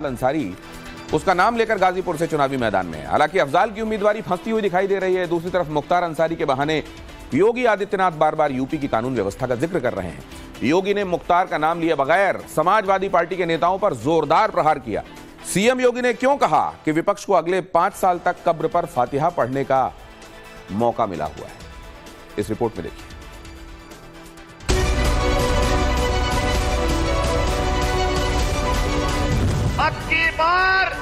अंसारी उसका नाम लेकर गाजीपुर से चुनावी मैदान में। हालांकि अफजाल की उम्मीदवारी फंसती हुई दिखाई दे रही है। दूसरी तरफ मुख्तार अंसारी के बहाने योगी आदित्यनाथ बार बार यूपी की कानून व्यवस्था का जिक्र कर रहे हैं। योगी ने मुख्तार का नाम लिए बगैर समाजवादी पार्टी के नेताओं पर जोरदार प्रहार किया। सीएम योगी ने क्यों कहा कि विपक्ष को अगले 5 साल तक कब्र पर फातिहा पढ़ने का मौका मिला हुआ है, इस रिपोर्ट में देखिए। अब की बार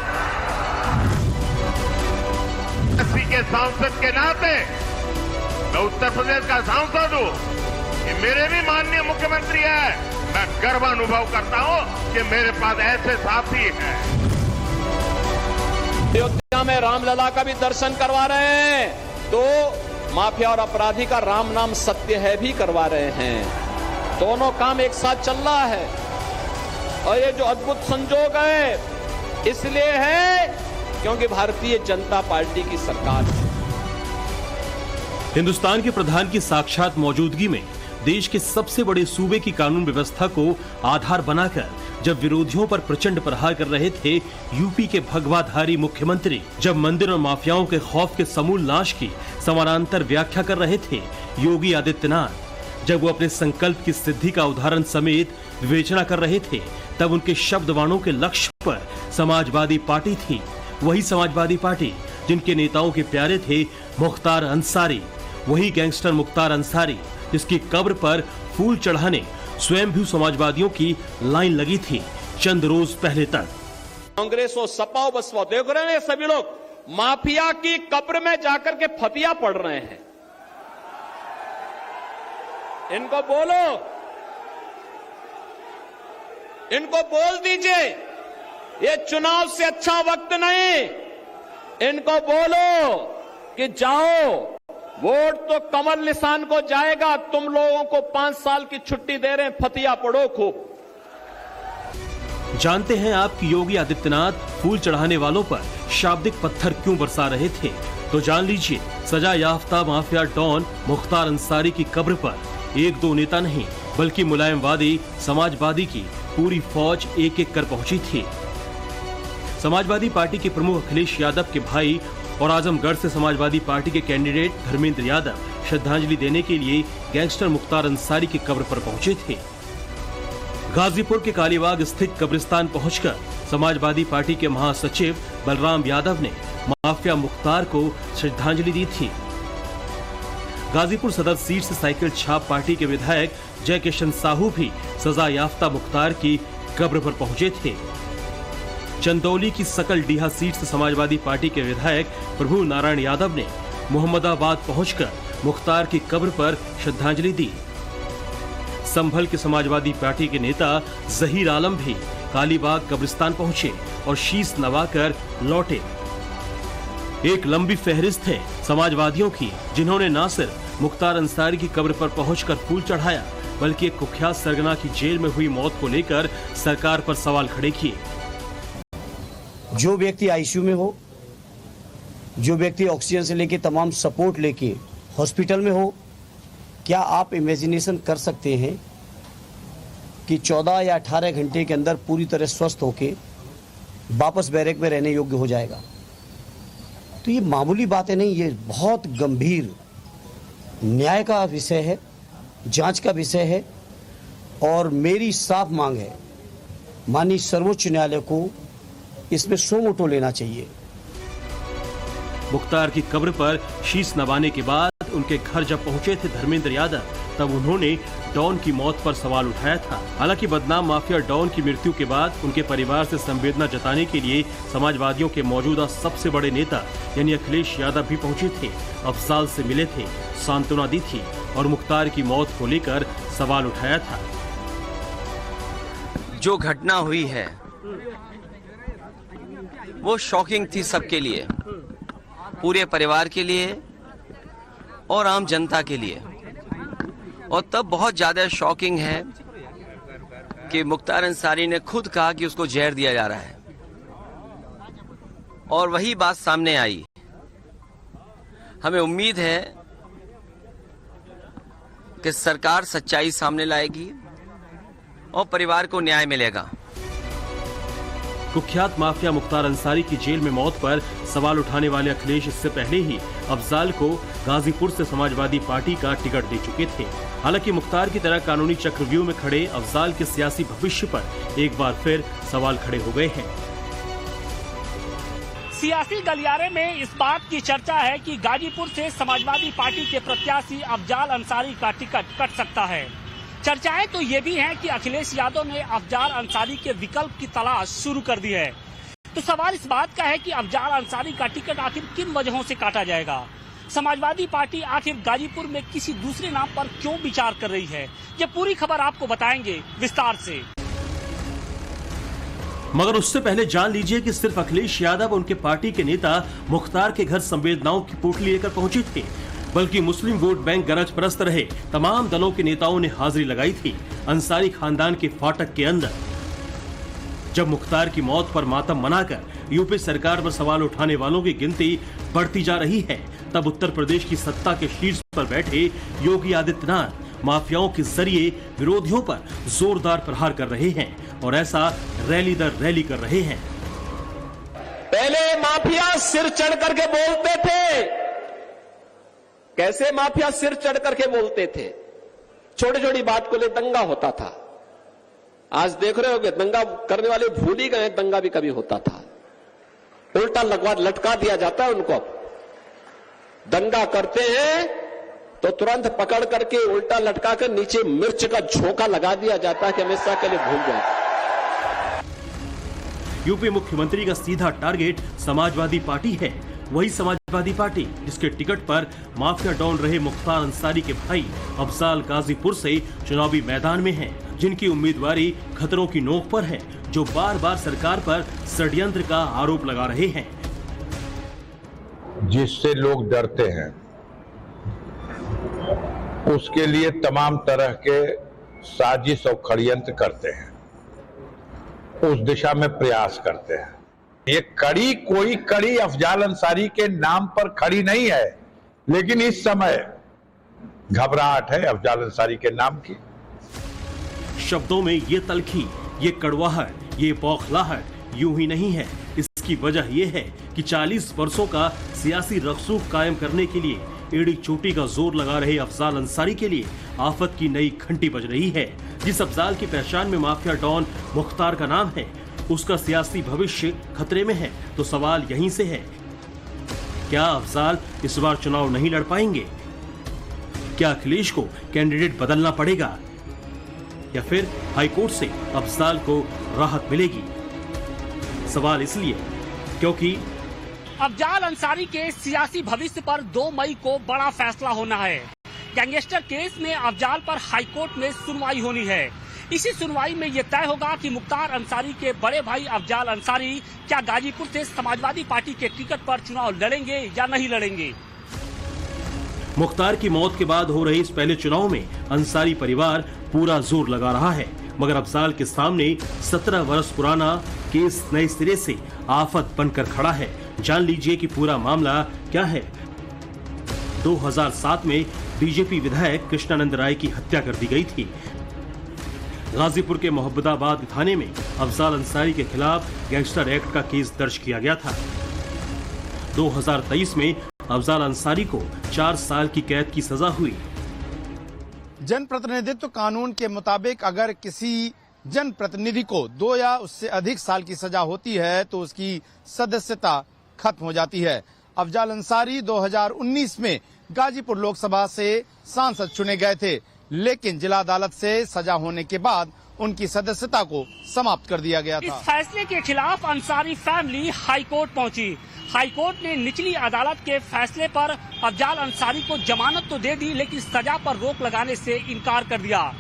एसपी के सांसद के नाते मैं उत्तर प्रदेश का सांसद हूं कि मेरे भी माननीय मुख्यमंत्री है। मैं गर्व अनुभव करता हूं कि मेरे पास ऐसे साथी हैं। अयोध्या में रामलला का भी दर्शन करवा रहे हैं, तो माफिया और अपराधी का राम नाम सत्य है भी करवा रहे हैं। दोनों काम एक साथ चल रहा है और ये जो अद्भुत संजोग है इसलिए है क्योंकि भारतीय जनता पार्टी की सरकार है। हिंदुस्तान के प्रधान की साक्षात मौजूदगी में देश के सबसे बड़े सूबे की कानून व्यवस्था को आधार बनाकर जब विरोधियों पर प्रचंड प्रहार कर रहे थे यूपी के भगवाधारी मुख्यमंत्री, जब मंदिर और माफियाओं के खौफ के समूल नाश की समानांतर व्याख्या कर रहे थे योगी आदित्यनाथ, जब वो अपने संकल्प की सिद्धि का उदाहरण समेत विवेचना कर रहे थे, तब उनके शब्दवाणों के लक्ष्य पर समाजवादी पार्टी थी। वही समाजवादी पार्टी जिनके नेताओं के प्यारे थे मुख्तार अंसारी, वही गैंगस्टर मुख्तार अंसारी जिसकी कब्र पर फूल चढ़ाने स्वयं भी समाजवादियों की लाइन लगी थी चंद रोज पहले तक। कांग्रेस हो, सपा हो, बसपा, देख रहे हैं सभी लोग माफिया की कब्र में जाकर के फतिया पढ़ रहे हैं। इनको बोलो, इनको बोल दीजिए ये चुनाव से अच्छा वक्त नहीं। इनको बोलो कि जाओ, वोट तो कमल निशान को जाएगा, तुम लोगों को 5 साल की छुट्टी दे रहे हैं, फतिया पढ़ो खूब। जानते हैं आप कि योगी आदित्यनाथ फूल चढ़ाने वालों पर शाब्दिक पत्थर क्यों बरसा रहे थे? तो जान लीजिए, सजा याफ्ता माफिया डॉन मुख्तार अंसारी की कब्र पर एक दो नेता नहीं बल्कि मुलायमवादी समाजवादी की पूरी फौज एक एक कर पहुंची थी। समाजवादी पार्टी के प्रमुख अखिलेश यादव के भाई और आजमगढ़ से समाजवादी पार्टी के कैंडिडेट धर्मेंद्र यादव श्रद्धांजलि देने के लिए गैंगस्टर मुख्तार अंसारी की कब्र पर पहुंचे थे। गाजीपुर के कालीबाग स्थित कब्रिस्तान पहुंचकर समाजवादी पार्टी के महासचिव बलराम यादव ने माफिया मुख्तार को श्रद्धांजलि दी थी। गाजीपुर सदर सीट से साइकिल छाप पार्टी के विधायक जय किशन साहू भी सजा याफ्ता मुख्तार की कब्र पर पहुंचे थे। चंदौली की सकल डीहा सीट से समाजवादी पार्टी के विधायक प्रभु नारायण यादव ने मोहम्मदाबाद पहुंचकर मुख्तार की कब्र पर श्रद्धांजलि दी। संभल के समाजवादी पार्टी के नेता जहीर आलम भी कालीबाग कब्रिस्तान पहुंचे और शीश नवाकर लौटे। एक लंबी फहरिस्त है समाजवादियों की जिन्होंने न सिर्फ मुख्तार अंसारी की कब्र पर पहुंचकर फूल चढ़ाया बल्कि एक कुख्यात सरगना की जेल में हुई मौत को लेकर सरकार पर सवाल खड़े किए। जो व्यक्ति आईसीयू में हो, जो व्यक्ति ऑक्सीजन से लेके तमाम सपोर्ट लेके हॉस्पिटल में हो, क्या आप इमेजिनेशन कर सकते हैं कि 14 या 18 घंटे के अंदर पूरी तरह स्वस्थ होके वापस बैरक में रहने योग्य हो जाएगा? तो ये मामूली बातें नहीं, ये बहुत गंभीर न्याय का विषय है, जांच का विषय है। और मेरी साफ मांग है माननीय सर्वोच्च न्यायालय को इसमें सो मोटो लेना चाहिए। मुख्तार की कब्र पर शीश नवाने के बाद उनके घर जब पहुंचे थे धर्मेंद्र यादव, तब उन्होंने डॉन की मौत पर सवाल उठाया था। हालांकि बदनाम माफिया डॉन की मृत्यु के बाद उनके परिवार से संवेदना जताने के लिए समाजवादियों के मौजूदा सबसे बड़े नेता यानी अखिलेश यादव भी पहुंचे थे, अफजाल से मिले थे, सांत्वना दी थी और मुख्तार की मौत को लेकर सवाल उठाया था। जो घटना हुई है वो शॉकिंग थी सबके लिए, पूरे परिवार के लिए और आम जनता के लिए। और तब बहुत ज्यादा शॉकिंग है कि मुख्तार अंसारी ने खुद कहा कि उसको जहर दिया जा रहा है और वही बात सामने आई। हमें उम्मीद है कि सरकार सच्चाई सामने लाएगी और परिवार को न्याय मिलेगा। कुख्यात माफिया मुख्तार अंसारी की जेल में मौत पर सवाल उठाने वाले अखिलेश इससे पहले ही अफजाल को गाजीपुर से समाजवादी पार्टी का टिकट दे चुके थे। हालांकि मुख्तार की तरह कानूनी चक्रव्यूह में खड़े अफजाल के सियासी भविष्य पर एक बार फिर सवाल खड़े हो गए हैं। सियासी गलियारे में इस बात की चर्चा है कि गाजीपुर से समाजवादी पार्टी के प्रत्याशी अफजाल अंसारी का टिकट कट सकता है। चर्चाएं तो ये भी हैं कि अखिलेश यादव ने अफजाल अंसारी के विकल्प की तलाश शुरू कर दी है। तो सवाल इस बात का है कि अफजाल अंसारी का टिकट आखिर किन वजहों से काटा जाएगा। समाजवादी पार्टी आखिर गाजीपुर में किसी दूसरे नाम पर क्यों विचार कर रही है, ये पूरी खबर आपको बताएंगे विस्तार से। मगर उससे पहले जान लीजिए कि सिर्फ अखिलेश यादव उनके पार्टी के नेता मुख्तार के घर संवेदनाओं की पोटली लेकर पहुंचे थे, बल्कि मुस्लिम वोट बैंक गरज परस्त रहे तमाम दलों के नेताओं ने हाजिरी लगाई थी अंसारी खानदान के फाटक के अंदर। जब मुख्तार की मौत पर मातम मनाकर यूपी सरकार पर सवाल उठाने वालों की गिनती बढ़ती जा रही है, तब उत्तर प्रदेश की सत्ता के शीर्ष पर बैठे योगी आदित्यनाथ माफियाओं के जरिए विरोधियों पर जोरदार प्रहार कर रहे हैं और ऐसा रैली दर रैली कर रहे हैं। पहले माफिया सिर चढ़ करके बोलते थे। कैसे माफिया सिर चढ़ करके बोलते थे? छोटी छोटी बात को ले दंगा होता था। आज देख रहे होगे दंगा करने वाले भूल ही गए, दंगा भी कभी होता था। उल्टा लटका दिया जाता है उनको। दंगा करते हैं तो तुरंत पकड़ करके उल्टा लटका कर नीचे मिर्च का झोंका लगा दिया जाता है कि हमेशा के लिए भूल जाए। यूपी मुख्यमंत्री का सीधा टारगेट समाजवादी पार्टी है। वही समाजवादी पार्टी जिसके टिकट पर माफिया डॉन रहे मुख्तार अंसारी के भाई अफजाल गाजीपुर से चुनावी मैदान में हैं, जिनकी उम्मीदवारी खतरों की नोक पर है, जो बार बार सरकार पर षड्यंत्र का आरोप लगा रहे हैं। जिससे लोग डरते हैं उसके लिए तमाम तरह के साजिश और षड्यंत्र करते हैं, उस दिशा में प्रयास करते हैं। ये कड़ी कोई कड़ी अफजाल अंसारी के नाम पर खड़ी नहीं है, लेकिन इस समय घबराहट है अफजाल अंसारी के नाम की। शब्दों में ये तलखी, ये कड़वाहट, ये बौखलाहट यूं ही नहीं है। इसकी वजह यह है कि 40 वर्षों का सियासी रसूख कायम करने के लिए एड़ी चोटी का जोर लगा रहे अफजाल अंसारी के लिए आफत की नई घंटी बज रही है। जिस अफजाल की पहचान में माफिया डॉन मुख्तार का नाम है, उसका सियासी भविष्य खतरे में है। तो सवाल यहीं से है, क्या अफजाल इस बार चुनाव नहीं लड़ पाएंगे? क्या अखिलेश को कैंडिडेट बदलना पड़ेगा या फिर हाईकोर्ट से अफजाल को राहत मिलेगी? सवाल इसलिए क्योंकि अफजाल अंसारी के सियासी भविष्य पर 2 मई को बड़ा फैसला होना है। गैंगस्टर केस में अफजाल पर हाईकोर्ट में सुनवाई होनी है। इसी सुनवाई में यह तय होगा कि मुख्तार अंसारी के बड़े भाई अफजाल अंसारी क्या गाजीपुर से समाजवादी पार्टी के टिकट पर चुनाव लड़ेंगे या नहीं लड़ेंगे। मुख्तार की मौत के बाद हो रहे इस पहले चुनाव में अंसारी परिवार पूरा जोर लगा रहा है, मगर अफजाल के सामने 17 वर्ष पुराना केस नए सिरे से आफत बनकर खड़ा है। जान लीजिए कि पूरा मामला क्या है। 2007 में बीजेपी विधायक कृष्णानंद राय की हत्या कर दी गई थी। गाजीपुर के मोहब्बताबाद थाने में अफजाल अंसारी के खिलाफ गैंगस्टर एक्ट का केस दर्ज किया गया था। 2023 में अफजाल अंसारी को 4 साल की कैद की सजा हुई। जनप्रतिनिधित्व कानून के मुताबिक अगर किसी जनप्रतिनिधि को 2 या उससे अधिक साल की सजा होती है तो उसकी सदस्यता खत्म हो जाती है। अफजाल अंसारी 2019 में गाजीपुर लोकसभा से सांसद चुने गए थे, लेकिन जिला अदालत से सजा होने के बाद उनकी सदस्यता को समाप्त कर दिया गया था। इस फैसले के खिलाफ अंसारी फैमिली हाईकोर्ट पहुंची। हाईकोर्ट ने निचली अदालत के फैसले पर अफजाल अंसारी को जमानत तो दे दी, लेकिन सजा पर रोक लगाने से इनकार कर दिया।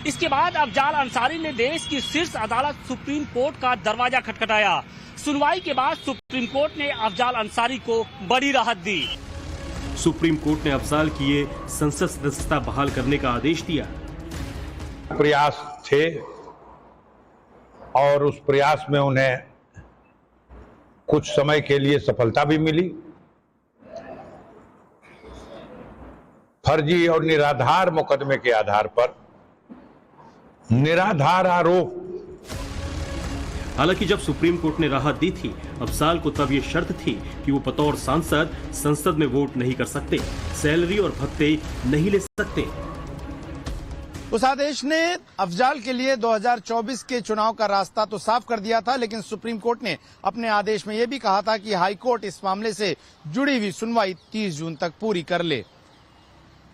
इसके बाद अफजाल अंसारी ने देश की शीर्ष अदालत सुप्रीम कोर्ट का दरवाजा खटखटाया। सुनवाई के बाद सुप्रीम कोर्ट ने अफजाल अंसारी को बड़ी राहत दी। सुप्रीम कोर्ट ने अफजाल की ये संसद सदस्यता बहाल करने का आदेश दिया। प्रयास थे और उस प्रयास में उन्हें कुछ समय के लिए सफलता भी मिली। फर्जी और निराधार मुकदमे के आधार पर निराधार आरोप हालांकि जब सुप्रीम कोर्ट ने राहत दी थी अफजाल को, तब ये शर्त थी कि वो बतौर सांसद संसद में वोट नहीं कर सकते, सैलरी और भत्ते नहीं ले सकते। उस आदेश ने अफजाल के लिए 2024 के चुनाव का रास्ता तो साफ कर दिया था, लेकिन सुप्रीम कोर्ट ने अपने आदेश में यह भी कहा था कि हाई कोर्ट इस मामले से जुड़ी हुई सुनवाई 30 जून तक पूरी कर ले।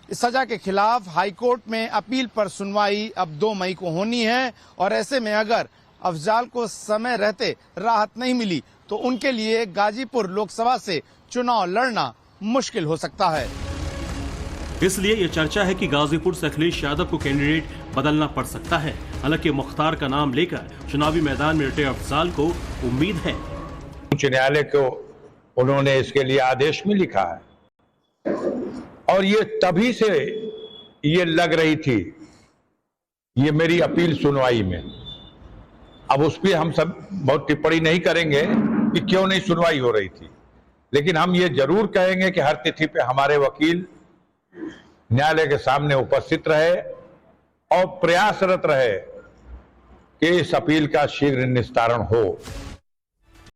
इस सजा के खिलाफ हाई कोर्ट में अपील पर सुनवाई अब 2 मई को होनी है और ऐसे में अगर अफजाल को समय रहते राहत नहीं मिली तो उनके लिए गाजीपुर लोकसभा से चुनाव लड़ना मुश्किल हो सकता है। इसलिए ये चर्चा है कि गाजीपुर से अखिलेश यादव को कैंडिडेट बदलना पड़ सकता है। हालांकि मुख्तार का नाम लेकर चुनावी मैदान में डटे अफजाल को उम्मीद है। उच्च न्यायालय को उन्होंने इसके लिए आदेश में लिखा है और ये तभी से ये लग रही थी ये मेरी अपील सुनवाई में। अब उस पर हम सब बहुत टिप्पणी नहीं करेंगे कि क्यों नहीं सुनवाई हो रही थी, लेकिन हम ये जरूर कहेंगे कि हर तिथि पे हमारे वकील न्यायालय के सामने उपस्थित रहे और प्रयासरत रहे कि इस अपील का शीघ्र निस्तारण हो।